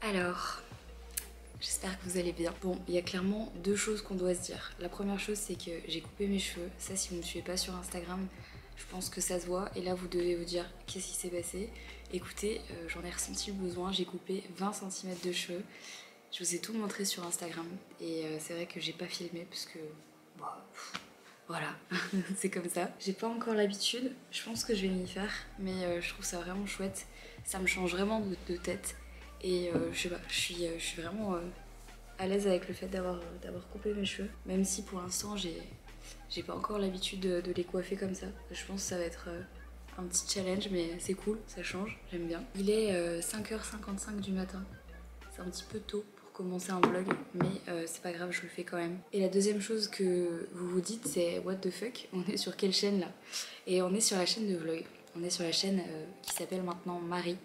Alors, j'espère que vous allez bien. Bon, il y a clairement deux choses qu'on doit se dire. La première chose, c'est que j'ai coupé mes cheveux. Ça, si vous ne me suivez pas sur Instagram, je pense que ça se voit. Et là, vous devez vous dire qu'est-ce qui s'est passé. Écoutez, j'en ai ressenti le besoin. J'ai coupé 20 cm de cheveux. Je vous ai tout montré sur Instagram. Et c'est vrai que j'ai pas filmé parce que... Bah, voilà, c'est comme ça. J'ai pas encore l'habitude. Je pense que je vais m'y faire. Mais je trouve ça vraiment chouette. Ça me change vraiment de tête. Et je sais pas, je suis vraiment à l'aise avec le fait d'avoir coupé mes cheveux. Même si pour l'instant j'ai pas encore l'habitude de les coiffer comme ça. Je pense que ça va être un petit challenge, mais c'est cool, ça change, j'aime bien. Il est 5h55 du matin. C'est un petit peu tôt pour commencer un vlog, mais c'est pas grave, je le fais quand même. Et la deuxième chose que vous vous dites, c'est what the fuck, on est sur quelle chaîne là? Et on est sur la chaîne de vlog. On est sur la chaîne qui s'appelle maintenant Marie,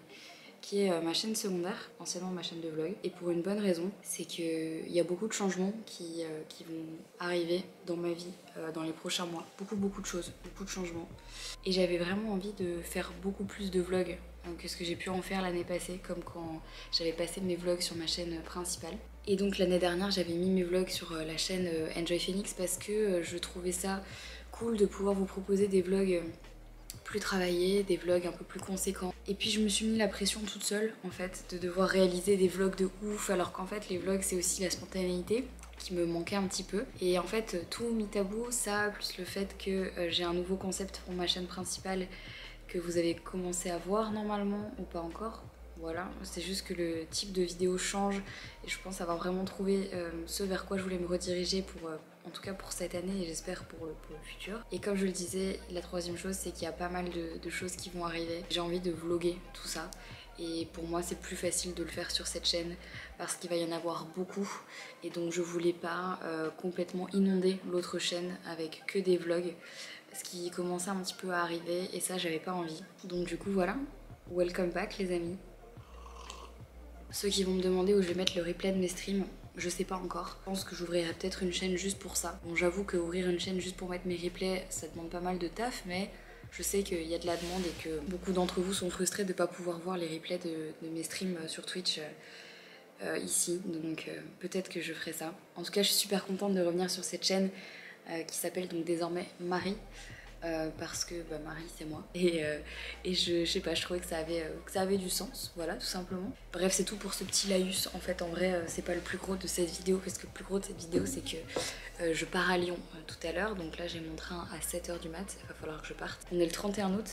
qui est ma chaîne secondaire, anciennement ma chaîne de vlog. Et pour une bonne raison, c'est qu'il y a beaucoup de changements qui vont arriver dans ma vie dans les prochains mois. Beaucoup de choses, beaucoup de changements. Et j'avais vraiment envie de faire beaucoup plus de vlogs que ce que j'ai pu en faire l'année passée, comme quand j'avais passé mes vlogs sur ma chaîne principale. Et donc l'année dernière, j'avais mis mes vlogs sur la chaîne Enjoy Phoenix parce que je trouvais ça cool de pouvoir vous proposer des vlogs plus travaillés, des vlogs un peu plus conséquents. Et puis je me suis mis la pression toute seule en fait de devoir réaliser des vlogs de ouf, alors qu'en fait les vlogs c'est aussi la spontanéité qui me manquait un petit peu. Et en fait tout mis à bout, ça plus le fait que j'ai un nouveau concept pour ma chaîne principale que vous avez commencé à voir normalement ou pas encore. Voilà, c'est juste que le type de vidéo change et je pense avoir vraiment trouvé ce vers quoi je voulais me rediriger pour, en tout cas pour cette année et j'espère pour le futur. Et comme je le disais, la troisième chose c'est qu'il y a pas mal de choses qui vont arriver. J'ai envie de vlogger tout ça et pour moi c'est plus facile de le faire sur cette chaîne parce qu'il va y en avoir beaucoup et donc je voulais pas complètement inonder l'autre chaîne avec que des vlogs, ce qui commençait un petit peu à arriver et ça j'avais pas envie. Donc du coup voilà, welcome back les amis. Ceux qui vont me demander où je vais mettre le replay de mes streams, je sais pas encore. Je pense que j'ouvrirai peut-être une chaîne juste pour ça. Bon, j'avoue que ouvrir une chaîne juste pour mettre mes replays, ça demande pas mal de taf, mais je sais qu'il y a de la demande et que beaucoup d'entre vous sont frustrés de pas pouvoir voir les replays de mes streams sur Twitch ici. Donc peut-être que je ferai ça. En tout cas, je suis super contente de revenir sur cette chaîne qui s'appelle donc désormais Marie. Parce que bah, Marie c'est moi et je sais pas, je trouvais que ça avait du sens, voilà tout simplement. Bref, c'est tout pour ce petit laïus. En fait en vrai c'est pas le plus gros de cette vidéo parce que le plus gros de cette vidéo c'est que je pars à Lyon tout à l'heure, donc là j'ai mon train à 7h du mat, il va falloir que je parte. On est le 31 août,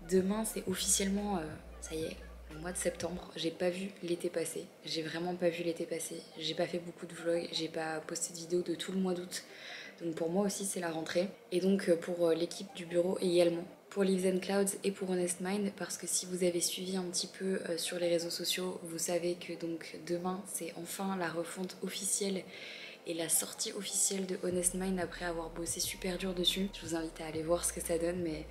demain c'est officiellement, ça y est, le mois de septembre. J'ai pas vu l'été passer, j'ai vraiment pas vu l'été passer, j'ai pas fait beaucoup de vlogs, j'ai pas posté de vidéos de tout le mois d'août. Donc pour moi aussi c'est la rentrée. Et donc pour l'équipe du bureau également. Pour Leaves and Clouds et pour Honest Mind, parce que si vous avez suivi un petit peu sur les réseaux sociaux, vous savez que donc demain c'est enfin la refonte officielle et la sortie officielle de Honest Mind après avoir bossé super dur dessus. Je vous invite à aller voir ce que ça donne, mais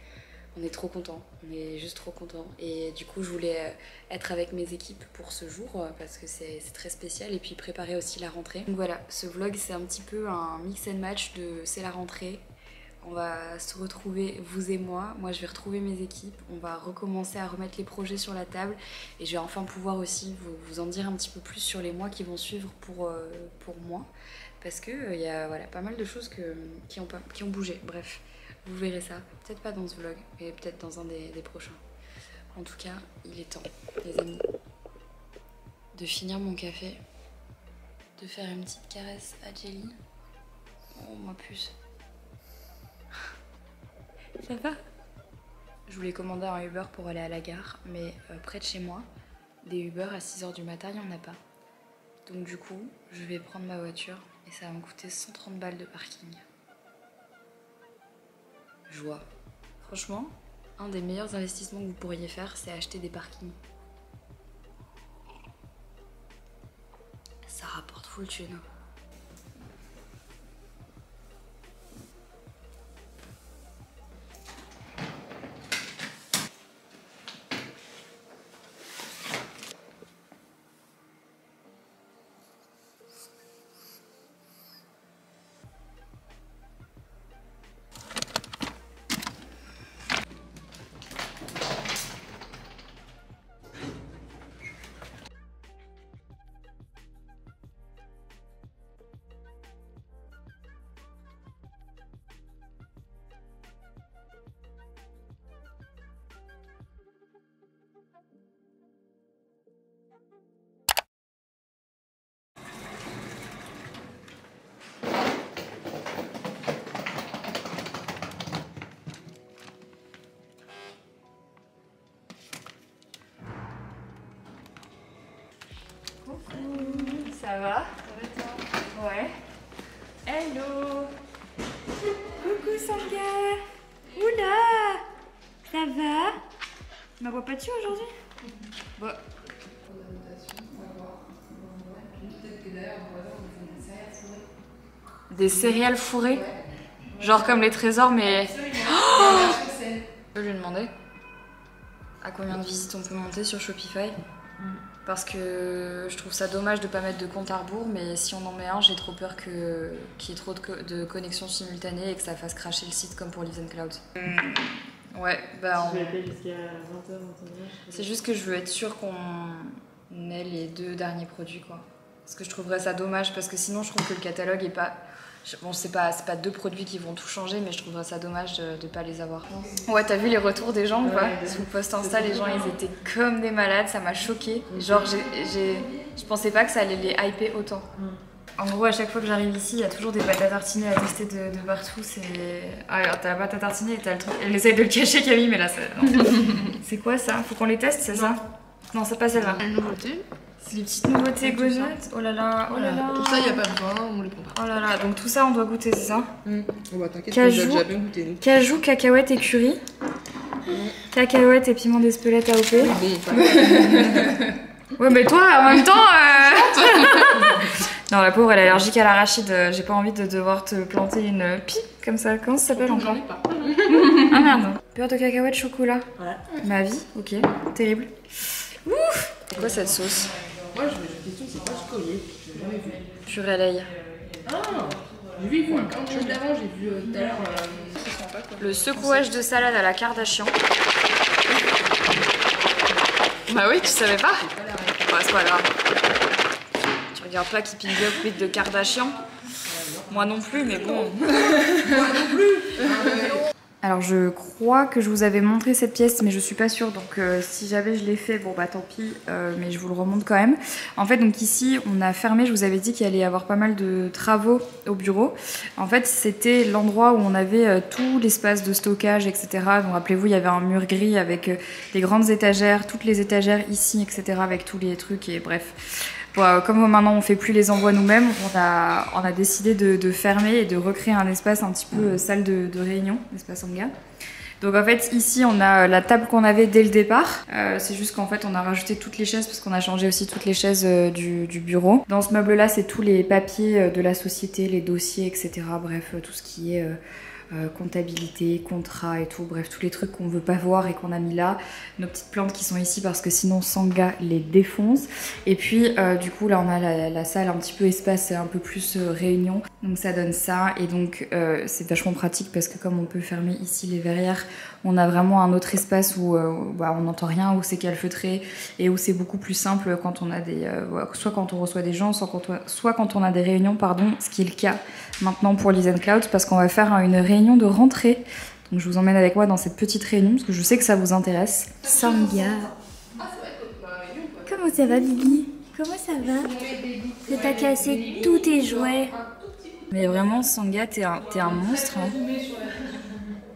on est trop contents, on est juste trop contents. Et du coup je voulais être avec mes équipes pour ce jour parce que c'est très spécial et puis préparer aussi la rentrée. Donc voilà, ce vlog c'est un petit peu un mix and match de c'est la rentrée. On va se retrouver, vous et moi je vais retrouver mes équipes, on va recommencer à remettre les projets sur la table et je vais enfin pouvoir aussi vous en dire un petit peu plus sur les mois qui vont suivre pour moi parce que y a voilà, pas mal de choses qui ont bougé, bref. Vous verrez ça, peut-être pas dans ce vlog, mais peut-être dans un des prochains. En tout cas, il est temps, les amis, de finir mon café, de faire une petite caresse à Jelly. Oh, moi plus. Ça va? Je voulais commander un Uber pour aller à la gare, mais près de chez moi, des Uber à 6h du matin, il n'y en a pas. Donc du coup, je vais prendre ma voiture et ça va me coûter 130 balles de parking. Joie. Franchement, un des meilleurs investissements que vous pourriez faire, c'est acheter des parkings. Ça rapporte full thune. Coucou, ça va? Ouais. Hello. Coucou Sanga. Oula. Ça va? Tu m'as pas dessus aujourd'hui? Bah. Des céréales fourrées? Genre comme les trésors mais... Oh, je lui ai demandé à combien de visites on peut monter sur Shopify. Parce que je trouve ça dommage de pas mettre de compte à rebours, mais si on en met un, j'ai trop peur qu'il y ait trop de connexions simultanées et que ça fasse cracher le site comme pour Leaves and Clouds. Ouais, bah on... jusqu'à 20h, 21h. C'est juste que je veux être sûre qu'on ait les 2 derniers produits, quoi. Parce que je trouverais ça dommage, parce que sinon je trouve que le catalogue est pas... Bon, c'est pas 2 produits qui vont tout changer, mais je trouverais ça dommage de pas les avoir. Ouais, t'as vu les retours des gens ou pas? Sous le post Insta, les gens ils étaient comme des malades, ça m'a choquée. Genre, je pensais pas que ça allait les hyper autant. En gros, à chaque fois que j'arrive ici, il y a toujours des pâtes à tartiner à tester de partout. C'est... Ah, alors t'as la pâte à tartiner et t'as le truc. Elle essaye de le cacher, Camille, mais là, c'est quoi ça? Faut qu'on les teste, c'est ça? Non, c'est pas celle-là. Une nouveauté. C'est les petites nouveautés gojottes. Oh là là, oh là là. Tout ça, il n'y a pas besoin, on les prend pas. Oh là là, donc tout ça, on doit goûter, c'est ça? Oh bah t'inquiète, Cajou, on a déjà bien goûté, nous. Cajou, cacahuètes et curry. Cacahuètes et piment d'Espelette AOP. Bon, ouais, mais toi, en même temps... Non, la pauvre, elle est allergique à l'arachide. J'ai pas envie de devoir te planter une pie comme ça. Comment ça s'appelle encore? Ah merde. Beurre de cacahuète, chocolat. Ouais. Ma vie, ok. Terrible. Ouf. C'est quoi cette sauce? Moi, je me pose la question, c'est quoi ce collier? J'ai jamais vu. Purée à l'ail. Ah, j'ai vu, ils font un plein de choses d'avant, j'ai vu tout à l'heure. C'est sympa quoi. Le secouage de salade à la Kardashian. Bah oui, tu savais pas? Bah, c'est pas grave. Tu regardes pas Keeping Up with the Kardashian? Moi non plus, mais bon. Moi non plus. Alors je crois que je vous avais montré cette pièce, mais je suis pas sûre, donc si j'avais je l'ai fait, bon bah tant pis, mais je vous le remonte quand même. En fait, donc ici on a fermé, je vous avais dit qu'il allait y avoir pas mal de travaux au bureau. En fait c'était l'endroit où on avait tout l'espace de stockage, etc. Donc rappelez-vous, il y avait un mur gris avec des grandes étagères, toutes les étagères ici, etc. avec tous les trucs et bref. Bon, comme maintenant on fait plus les envois nous-mêmes, on a décidé de fermer et de recréer un espace un petit peu salle de réunion, espace Sanga. Donc en fait ici on a la table qu'on avait dès le départ, c'est juste qu'en fait on a rajouté toutes les chaises parce qu'on a changé aussi toutes les chaises du bureau. Dans ce meuble là c'est tous les papiers de la société, les dossiers, etc. Bref, tout ce qui est... comptabilité, contrat et tout, bref tous les trucs qu'on veut pas voir et qu'on a mis là, nos petites plantes qui sont ici parce que sinon Sanga les défonce, et puis du coup là on a la salle un petit peu espace un peu plus réunion, donc ça donne ça, et donc c'est vachement pratique parce que comme on peut fermer ici les verrières, on a vraiment un autre espace où bah, on n'entend rien, où c'est calfeutré et où c'est beaucoup plus simple quand on a des soit quand on reçoit des gens, soit quand on a des réunions, pardon, ce qui est le cas maintenant pour Leaves and Clouds parce qu'on va faire une réunion de rentrée. Donc je vous emmène avec moi dans cette petite réunion parce que je sais que ça vous intéresse. Sanga. Comment ça va, Bibi? Comment ça va? Que t'as cassé tous tes jouets. Mais vraiment, Sanga, t'es un monstre. Hein.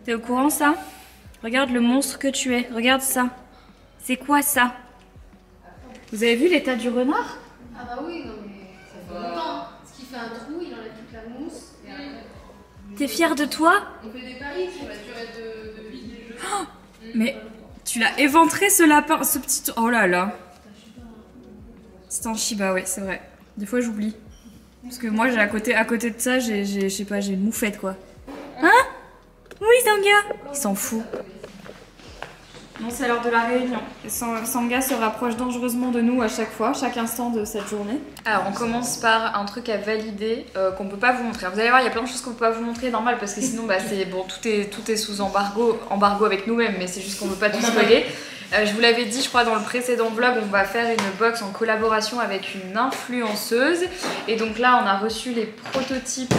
T'es au courant, ça? Regarde le monstre que tu es. Regarde ça. C'est quoi ça? Vous avez vu l'état du renard? Ah bah oui, non mais ça fait longtemps. Parce qu'il fait un trou, il enlève toute la mousse. Et après... T'es fière de toi? On fait des paris sur la durée de vie des jeux. Oh, mais tu l'as éventré ce lapin, ce petit... Oh là là. C'est un Shiba, ouais, c'est vrai. Des fois j'oublie. Parce que moi, à côté de ça, je sais pas, j'ai une moufette quoi. Hein? Oui, Sanga! Il s'en fout. Bon, c'est l'heure de la réunion. Sanga se rapproche dangereusement de nous à chaque fois, chaque instant de cette journée. Alors, on commence par un truc à valider qu'on peut pas vous montrer. Vous allez voir, il y a plein de choses qu'on peut pas vous montrer, normal, parce que sinon, bah, c'est bon, tout est sous embargo avec nous-mêmes, mais c'est juste qu'on veut pas tout spoiler. Je vous l'avais dit, je crois, dans le précédent vlog, on va faire une box en collaboration avec une influenceuse. Et donc là, on a reçu les prototypes.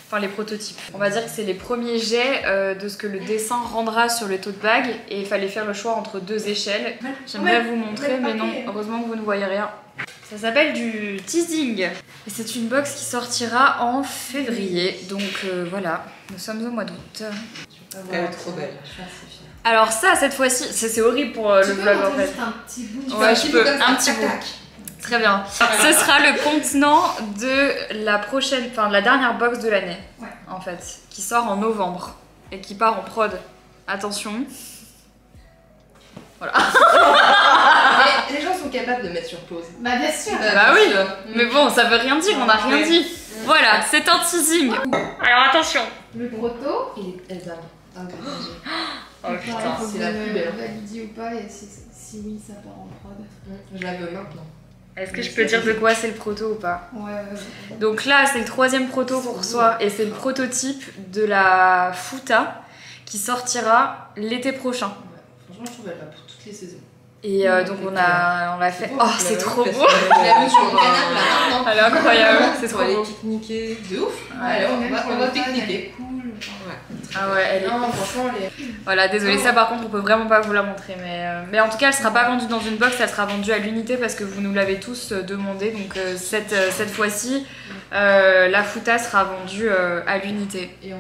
Enfin, les prototypes. On va dire que c'est les premiers jets de ce que le dessin rendra sur le tote bag. Et il fallait faire le choix entre 2 échelles. J'aimerais vous montrer, mais non, heureusement que vous ne voyez rien. Ça s'appelle du teasing. Et c'est une box qui sortira en février. Donc voilà, nous sommes au mois d'août. Elle est trop belle. Alors ça, cette fois-ci, c'est horrible pour le vlog en fait. Un petit bout. Ouais, je peux, un petit bout. Très bien. Ce sera le contenant de la prochaine, enfin de la dernière box de l'année, Ouais. en fait, qui sort en novembre et qui part en prod. Attention. Voilà. Mais les gens sont capables de mettre sur pause. Bah bien sûr. Bah oui. Mais bon, ça veut rien dire, on n'a rien dit. Voilà, c'est un teasing. Alors attention. Le proto. Elle va. Ah, ok. Oh putain. c'est la plus belle. Validé ou pas et si oui, ça part en prod. Je la veux maintenant. Est-ce que je peux dire de quoi c'est le proto ou pas? Ouais. Donc là, c'est le 3e proto qu'on reçoit et c'est le prototype de la Futa qui sortira l'été prochain. Franchement, je trouve qu'elle va pour toutes les saisons. Et donc on l'a fait. Oh, c'est trop beau! Je la veux sur mon canapé là maintenant. Elle est incroyable, c'est trop On va aller beau. pique-niquer. De ouf! Ouais. Allez, Même pour on va le fan, elle pique-niquer. est cool. Ah ouais, elle est. Non, franchement, elle est. Voilà, désolée, ça par contre, on peut vraiment pas vous la montrer. Mais en tout cas, elle sera pas vendue dans une box, elle sera vendue à l'unité parce que vous nous l'avez tous demandé. Donc cette fois-ci, la Futa sera vendue à l'unité. Et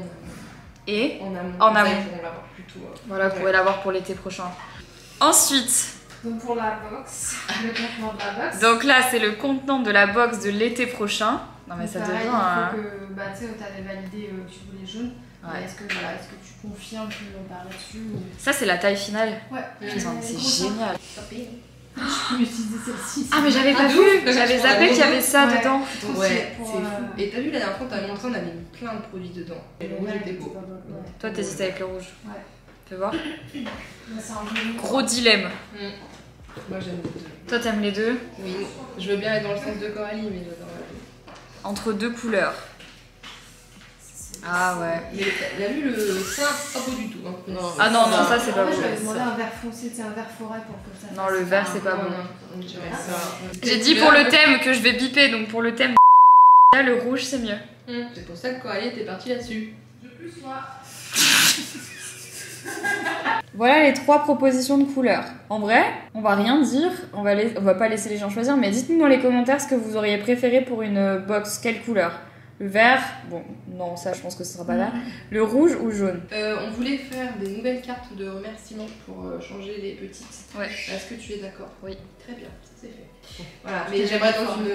Et en amont. En amont. On va l'avoir plutôt. voilà, vous pourrez l'avoir pour l'été prochain. Ensuite, Donc pour la box, le contenant de la box. donc là, c'est le contenant de la box de l'été prochain. Non mais ça Pareil, devient. il faut que, bah tu sais, t'avais validé que tu voulais jaune. Ouais. Est-ce que tu confirmes qu'on part là-dessus ou... Ça, c'est la taille finale. Ouais. Putain, c'est génial. Je peux utiliser celle-ci. Ah, mais j'avais pas vu, j'avais zappé qu'il y avait ça Ouais. dedans. Ouais, Pour, c'est fou. Et t'as vu la dernière fois, t'avais montré, on avait mis plein de produits dedans. Et le rouge était beau. Toi, t'hésites avec le rouge. Ouais. Fais voir. C'est un joli. Gros dilemme. Moi j'aime les deux. Toi, t'aimes les deux? Oui, je veux bien aller dans le sens de Coralie, mais j'adore la deux. Entre deux couleurs. Ah ouais. Mais t'as vu le sein? Pas beau du tout. Hein. Non, Ah non, non, ça c'est pas En vrai, beau. j'avais demandé un vert foncé, c'est un vert forêt pour que ça. Non, le vert c'est pas non, bon. non, on dirait ça. J'ai dit pour le thème que je vais biper, donc pour le thème, là le rouge c'est mieux. C'est pour ça que Coralie était partie là-dessus. Je plus moi. Voilà les 3 propositions de couleurs. En vrai, on va rien dire, on va pas laisser les gens choisir, mais dites-nous dans les commentaires ce que vous auriez préféré pour une box, quelle couleur? Le vert, bon, non, ça je pense que ce sera pas là. Le rouge ou jaune? On voulait faire des nouvelles cartes de remerciement pour changer les petites. Ouais. Est-ce que tu es d'accord? Oui. Très bien, ça c'est fait. Voilà, mais j'aimerais dans une.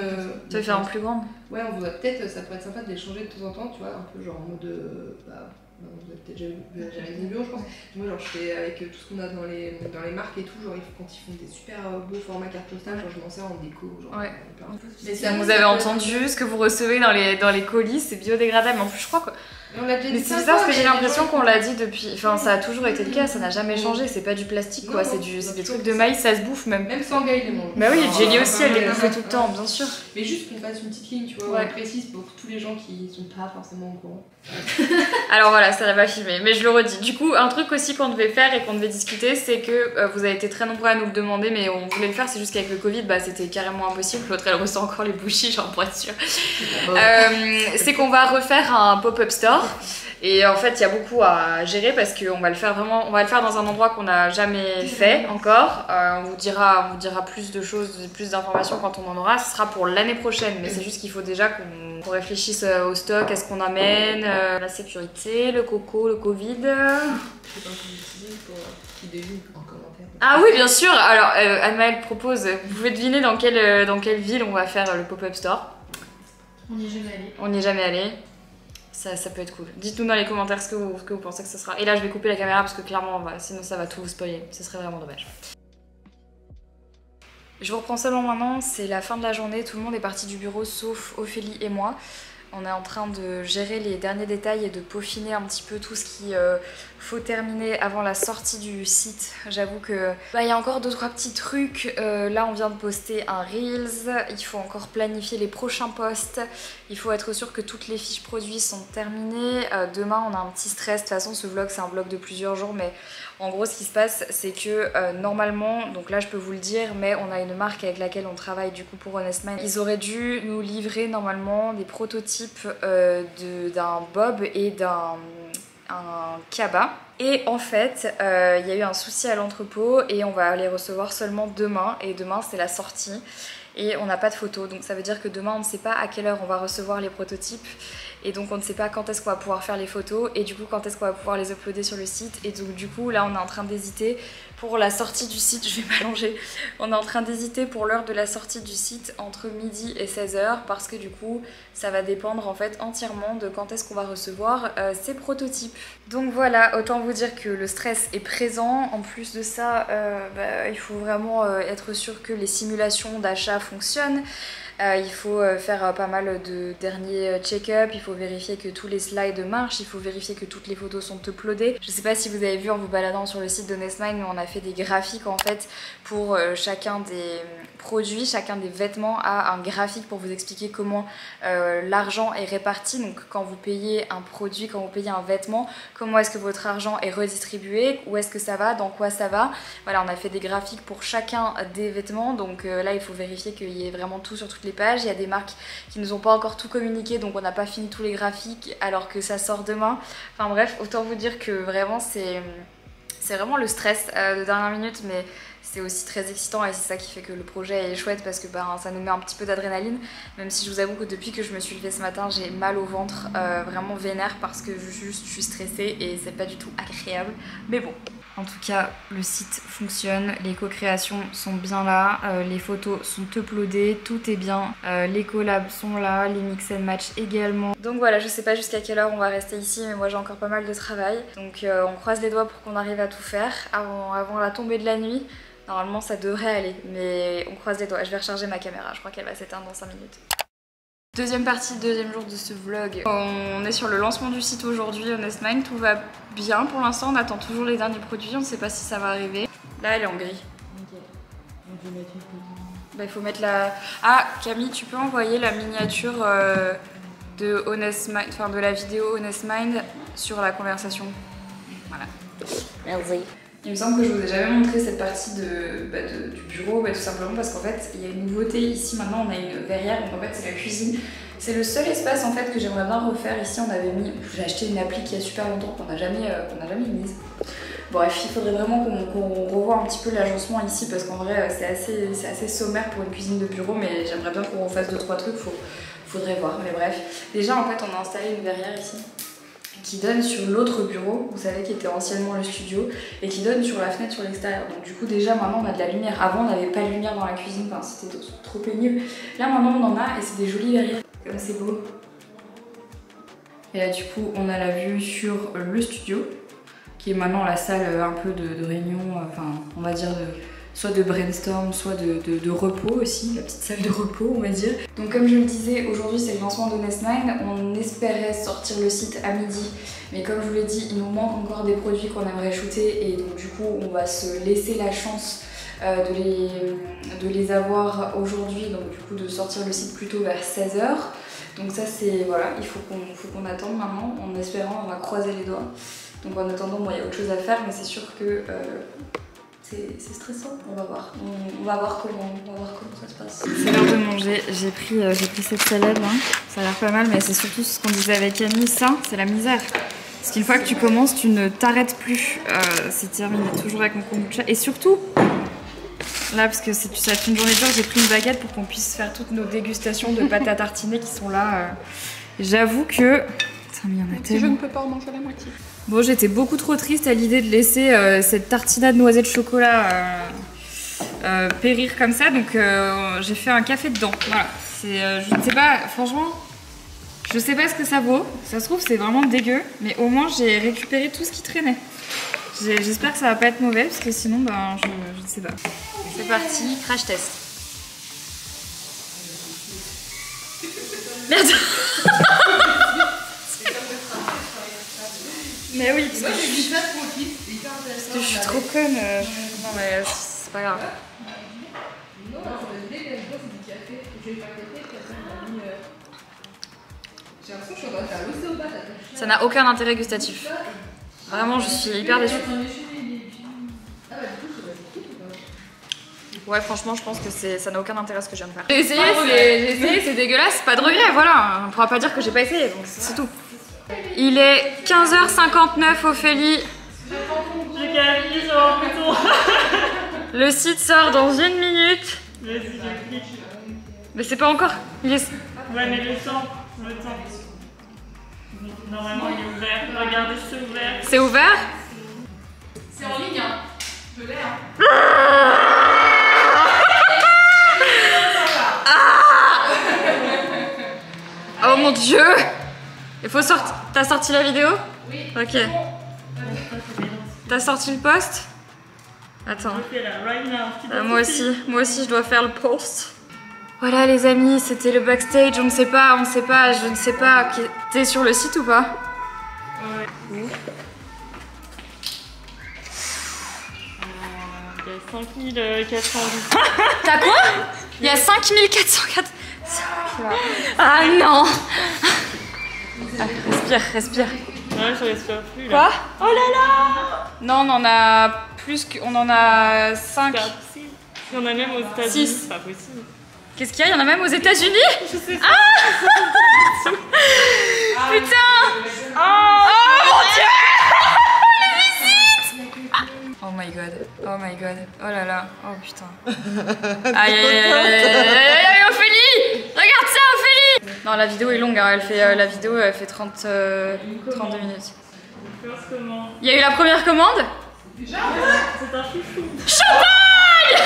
Tu veux faire en plus grande? Ouais, on voudrait peut-être, ça pourrait être sympa de les changer de temps en temps, tu vois, un peu genre en mode. Vous avez peut-être déjà vu le bureau, je pense. Moi, genre, je fais avec tout ce qu'on a dans les marques et tout, genre, quand ils font des super beaux formats carte postale, genre, je m'en sers en déco. Genre, Ouais. Mais Ça, vous avez entendu ce que vous recevez dans les colis, c'est biodégradable. En plus, je crois que. Mais on l'a déjà Mais dit c'est cinq bizarre fois, parce que j'ai mais l'impression les gens, qu'on l'a dit depuis. Enfin, ça a toujours été le cas, ça n'a jamais changé. C'est pas du plastique quoi, Non, c'est des non, trucs de maïs, ça se bouffe même. Même sans ils les mangent. Bah oui, Genre, Jelly aussi, elle les bouffait tout le temps, bien sûr. Mais juste qu'on fasse une petite ligne, tu vois, Ouais. on précise pour tous les gens qui sont pas forcément au courant. Alors voilà, ça va filmer, mais je le redis. Du coup, un truc aussi qu'on devait faire et qu'on devait discuter, c'est que vous avez été très nombreux à nous le demander, mais on voulait le faire, c'est juste qu'avec le Covid, bah, c'était carrément impossible. L'autre, elle ressent encore les bouchis, genre pour être sûre. C'est qu'on va refaire un pop-up store. Et en fait, il y a beaucoup à gérer parce qu'on va le faire vraiment, on va le faire dans un endroit qu'on n'a jamais fait encore. On vous dira plus de choses, plus d'informations quand on en aura. Ce sera pour l'année prochaine, mais c'est juste qu'il faut déjà qu'on réfléchisse au stock, à ce qu'on amène, la sécurité, le coco, le Covid. Je sais pas comment utiliser pour qu'ils devinent en commentaire. Ah oui, bien sûr. Alors, Anne-Maëlle propose, vous pouvez deviner dans quelle ville on va faire le pop-up store. On n'y est jamais allé. On n'y est jamais allé. Ça peut être cool. Dites-nous dans les commentaires ce que vous pensez que ce sera. Et là, je vais couper la caméra parce que clairement, sinon ça va tout vous spoiler. Ce serait vraiment dommage. Je vous reprends seulement maintenant, c'est la fin de la journée. Tout le monde est parti du bureau sauf Ophélie et moi. On est en train de gérer les derniers détails et de peaufiner un petit peu tout ce qu'il faut terminer avant la sortie du site. J'avoue que il y a encore 2-3 petits trucs. Là, on vient de poster un Reels. Il faut encore planifier les prochains posts. Il faut être sûr que toutes les fiches produits sont terminées. Demain, on a un petit stress. De toute façon, ce vlog, c'est un vlog de plusieurs jours. Mais en gros, ce qui se passe, c'est que normalement, donc là, je peux vous le dire, mais on a une marque avec laquelle on travaille du coup pour Honest Man. Ils auraient dû nous livrer normalement des prototypes d'un bob et d'un kaba. Et en fait, il y a eu un souci à l'entrepôt et on va les recevoir seulement demain. Et demain, c'est la sortie. Et on n'a pas de photos, donc ça veut dire que demain on ne sait pas à quelle heure on va recevoir les prototypes et donc on ne sait pas quand est-ce qu'on va pouvoir faire les photos et du coup quand est-ce qu'on va pouvoir les uploader sur le site. Et donc du coup là on est en train d'hésiter pour la sortie du site, je vais m'allonger, on est en train d'hésiter pour l'heure de la sortie du site entre midi et 16h parce que du coup ça va dépendre en fait entièrement de quand est-ce qu'on va recevoir ces prototypes. Donc voilà, autant vous dire que le stress est présent. En plus de ça, il faut vraiment être sûr que les simulations d'achat fonctionnent. Il faut faire pas mal de derniers check-up, il faut vérifier que tous les slides marchent, il faut vérifier que toutes les photos sont uploadées. Je sais pas si vous avez vu en vous baladant sur le site d'Honestmind, mais on a fait des graphiques en fait pour chacun des produits, chacun des vêtements a un graphique pour vous expliquer comment l'argent est réparti. Donc quand vous payez un produit, quand vous payez un vêtement, comment est-ce que votre argent est redistribué, où est-ce que ça va, dans quoi ça va. Voilà, on a fait des graphiques pour chacun des vêtements, donc là il faut vérifier qu'il y ait vraiment tout sur toutes les pages. Il y a des marques qui nous ont pas encore tout communiqué, donc on n'a pas fini tous les graphiques alors que ça sort demain. Enfin bref, autant vous dire que vraiment c'est vraiment le stress de dernière minute, mais c'est aussi très excitant et c'est ça qui fait que le projet est chouette parce que ça nous met un petit peu d'adrénaline, même si je vous avoue que depuis que je me suis levée ce matin j'ai mal au ventre, vraiment vénère parce que je suis stressée et c'est pas du tout agréable, mais bon. En tout cas, le site fonctionne, les co-créations sont bien là, les photos sont uploadées, tout est bien, les collabs sont là, les mix and match également. Donc voilà, je sais pas jusqu'à quelle heure on va rester ici, mais moi j'ai encore pas mal de travail. Donc on croise les doigts pour qu'on arrive à tout faire avant la tombée de la nuit. Normalement ça devrait aller, mais on croise les doigts. Je vais recharger ma caméra, je crois qu'elle va s'éteindre dans 5 minutes. Deuxième partie, deuxième jour de ce vlog. On est sur le lancement du site aujourd'hui, Honestmind. Tout va bien pour l'instant, on attend toujours les derniers produits, on ne sait pas si ça va arriver. Là, elle est en gris. Ok. Donc je vais mettre une photo. Bah, il faut mettre la... Ah, Camille, tu peux envoyer la miniature de Honestmind, enfin de la vidéo Honestmind sur la conversation. Voilà. Merci. Il me semble que je vous ai jamais montré cette partie du bureau, tout simplement parce qu'en fait il y a une nouveauté ici. Maintenant on a une verrière, donc en fait c'est la cuisine. C'est le seul espace en fait que j'aimerais bien refaire. Ici on avait mis, j'ai acheté une appli qui a super longtemps qu'on n'a jamais mise. Bref, il faudrait vraiment qu'on revoie un petit peu l'agencement ici parce qu'en vrai c'est assez sommaire pour une cuisine de bureau, mais j'aimerais bien qu'on refasse 2-3 trucs, faudrait voir. Mais bref, déjà en fait on a installé une verrière ici qui donne sur l'autre bureau, vous savez, qui était anciennement le studio, et qui donne sur la fenêtre sur l'extérieur. Donc du coup déjà maintenant on a de la lumière. Avant on n'avait pas de lumière dans la cuisine, enfin, c'était trop pénible. Là maintenant on en a et c'est des jolies verrières, comme c'est beau. Et là du coup on a la vue sur le studio, qui est maintenant la salle un peu de réunion, enfin on va dire soit de brainstorm, soit de repos aussi, la petite salle de repos on va dire. Donc comme je le disais, aujourd'hui c'est le lancement d'Honestmind, on espérait sortir le site à midi, mais comme je vous l'ai dit, il nous manque encore des produits qu'on aimerait shooter et donc du coup on va se laisser la chance de les avoir aujourd'hui, donc du coup de sortir le site plutôt vers 16h. Donc ça c'est, voilà, il faut qu'on attende maintenant, en espérant, on va croiser les doigts. Donc en attendant, bon il y a autre chose à faire, mais c'est sûr que c'est stressant, on va voir. On va voir comment ça se passe. C'est l'heure de manger, j'ai pris cette salade, hein. Ça a l'air pas mal, mais c'est surtout ce qu'on disait avec Annie, ça c'est la misère. Parce qu'une fois que tu commences, tu ne t'arrêtes plus. C'est terminé, toujours avec mon kombucha. Et surtout, là, parce que ça va être une journée dure, j'ai pris une baguette pour qu'on puisse faire toutes nos dégustations de pâtes à tartiner qui sont là. J'avoue que... Putain, mais il y en a tellement. Je ne peux pas en manger la moitié. Bon, j'étais beaucoup trop triste à l'idée de laisser cette tartinade noisette chocolat périr comme ça, donc j'ai fait un café dedans. Voilà, je ne sais pas, franchement, je sais pas ce que ça vaut. Ça se trouve, c'est vraiment dégueu, mais au moins j'ai récupéré tout ce qui traînait. J'espère que ça va pas être mauvais, parce que sinon, ben, je ne sais pas. C'est parti, crash test. Merde. Mais oui, parce que je suis trop conne. Non mais c'est pas grave. Ça n'a aucun intérêt gustatif. Vraiment, je suis hyper déçue. Ouais, franchement, je pense que ça n'a aucun intérêt ce que je viens de faire. J'ai essayé, c'est dégueulasse, pas de regret, voilà. On pourra pas dire que j'ai pas essayé, donc c'est tout. Il est 15h59, Ophélie. Attends, plutôt. Le site sort dans 1 minute. Vas-y, je clique. Mais c'est pas encore. Il est... Ouais, mais le temps. Normalement, il est ouvert. Regardez, c'est ouvert. C'est ouvert? C'est en ligne, hein. Je l'ai, hein. Oh mon dieu! Il faut sortir. T'as sorti la vidéo? Oui. Ok. T'as sorti le post? Attends. Je fais là, right now. Moi aussi je dois faire le post. Voilà les amis, c'était le backstage, on ne sait pas, je ne sais pas. T'es sur le site ou pas? Ouais. Où? Il y a 5400 vues. T'as quoi? Il y a 5404. Ah non! Ah, respire. Ouais, je respire plus là. Quoi? Oh là là! Non, on en a plus que. On en a 5. Il y en a même aux États-Unis. 6. C'est pas possible. Qu'est-ce qu'il y a? Il y en a même aux États-Unis? Je sais pas. Putain! Oh mon dieu! Les visites! Oh my god, oh là là, oh putain. Aïe aïe aïe aïe aïe, Ophélie! Regarde ça, Ophélie! Non, la vidéo est longue, hein. La vidéo elle fait 32 minutes. Il y a eu la première commande? C'est un chouchou. Champagne!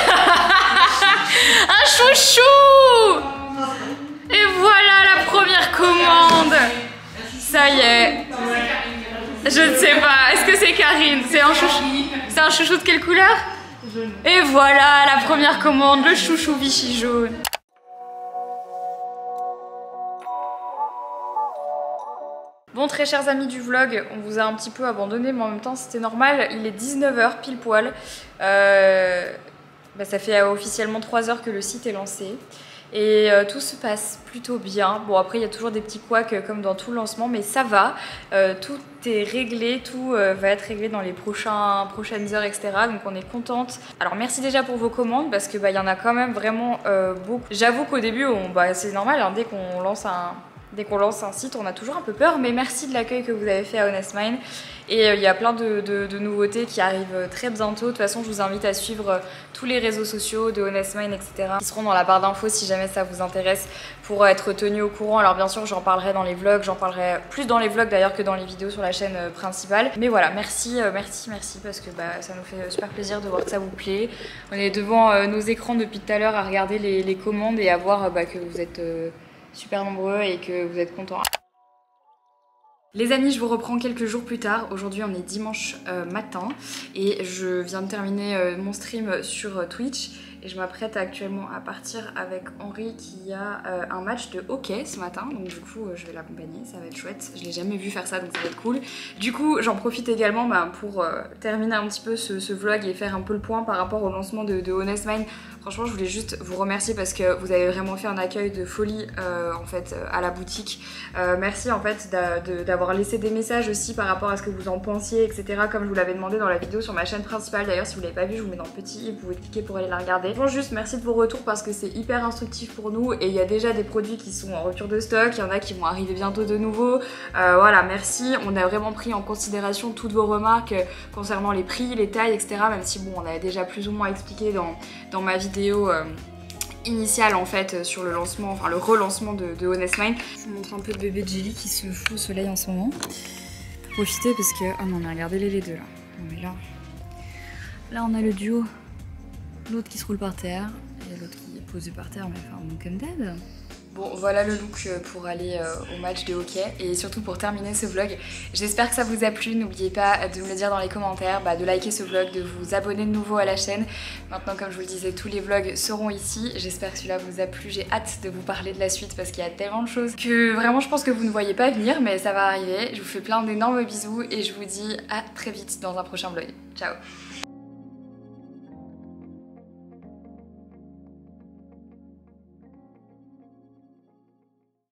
Un chouchou! Et voilà la première commande! Ça y est. Je ne sais pas. Est-ce que c'est Karine? C'est un chouchou. C'est un chouchou de quelle couleur? Jaune. Et voilà la première commande, le chouchou Vichy jaune. Bon, très chers amis du vlog, on vous a un petit peu abandonné, mais en même temps c'était normal. Il est 19 h pile poil. Ça fait officiellement 3 h que le site est lancé. Et tout se passe plutôt bien. Bon, après il y a toujours des petits couacs comme dans tout lancement, mais ça va. Tout est réglé, tout va être réglé dans les prochaines heures, etc. Donc on est contente. Alors merci déjà pour vos commandes parce que y en a quand même vraiment beaucoup. J'avoue qu'au début, c'est normal, hein, dès qu'on lance un site, on a toujours un peu peur, mais merci de l'accueil que vous avez fait à Honest Mind. Et il y a plein de nouveautés qui arrivent très bientôt. De toute façon, je vous invite à suivre tous les réseaux sociaux de Honest Mind, etc. Ils seront dans la barre d'infos si jamais ça vous intéresse pour être tenu au courant. Alors bien sûr, j'en parlerai dans les vlogs, j'en parlerai plus dans les vlogs d'ailleurs que dans les vidéos sur la chaîne principale. Mais voilà, merci parce que ça nous fait super plaisir de voir que ça vous plaît. On est devant nos écrans depuis tout à l'heure à regarder les commandes et à voir que vous êtes super nombreux et que vous êtes contents. Les amis, je vous reprends quelques jours plus tard. Aujourd'hui, on est dimanche matin et je viens de terminer mon stream sur Twitch et je m'apprête actuellement à partir avec Henri qui a un match de hockey ce matin. Donc du coup, je vais l'accompagner, ça va être chouette. Je l'ai jamais vu faire ça, donc ça va être cool. Du coup, j'en profite également pour terminer un petit peu ce vlog et faire un peu le point par rapport au lancement de Honest Mind. Franchement, je voulais juste vous remercier parce que vous avez vraiment fait un accueil de folie en fait à la boutique. Merci en fait d'avoir laissé des messages aussi par rapport à ce que vous en pensiez, etc. Comme je vous l'avais demandé dans la vidéo sur ma chaîne principale. D'ailleurs, si vous l'avez pas vu, je vous mets dans le petit i, vous pouvez cliquer pour aller la regarder. Franchement, juste merci de vos retours parce que c'est hyper instructif pour nous et il y a déjà des produits qui sont en rupture de stock. Il y en a qui vont arriver bientôt de nouveau. Voilà, merci. On a vraiment pris en considération toutes vos remarques concernant les prix, les tailles, etc. Même si bon, on avait déjà plus ou moins expliqué dans ma vidéo initiale en fait sur le lancement, enfin le relancement de Honest Mind. Je vous montre un peu de bébé Jelly qui se fout au soleil en ce moment. Profitez parce que... Oh non mais regardez les deux là. Non mais là on a le duo. L'autre qui se roule par terre et l'autre qui est posé par terre mais enfin comme d'hab. Bon, voilà le look pour aller au match de hockey et surtout pour terminer ce vlog. J'espère que ça vous a plu. N'oubliez pas de me le dire dans les commentaires, de liker ce vlog, de vous abonner de nouveau à la chaîne. Maintenant, comme je vous le disais, tous les vlogs seront ici. J'espère que celui-là vous a plu. J'ai hâte de vous parler de la suite parce qu'il y a tellement de choses que vraiment je pense que vous ne voyez pas venir, mais ça va arriver. Je vous fais plein d'énormes bisous et je vous dis à très vite dans un prochain vlog. Ciao!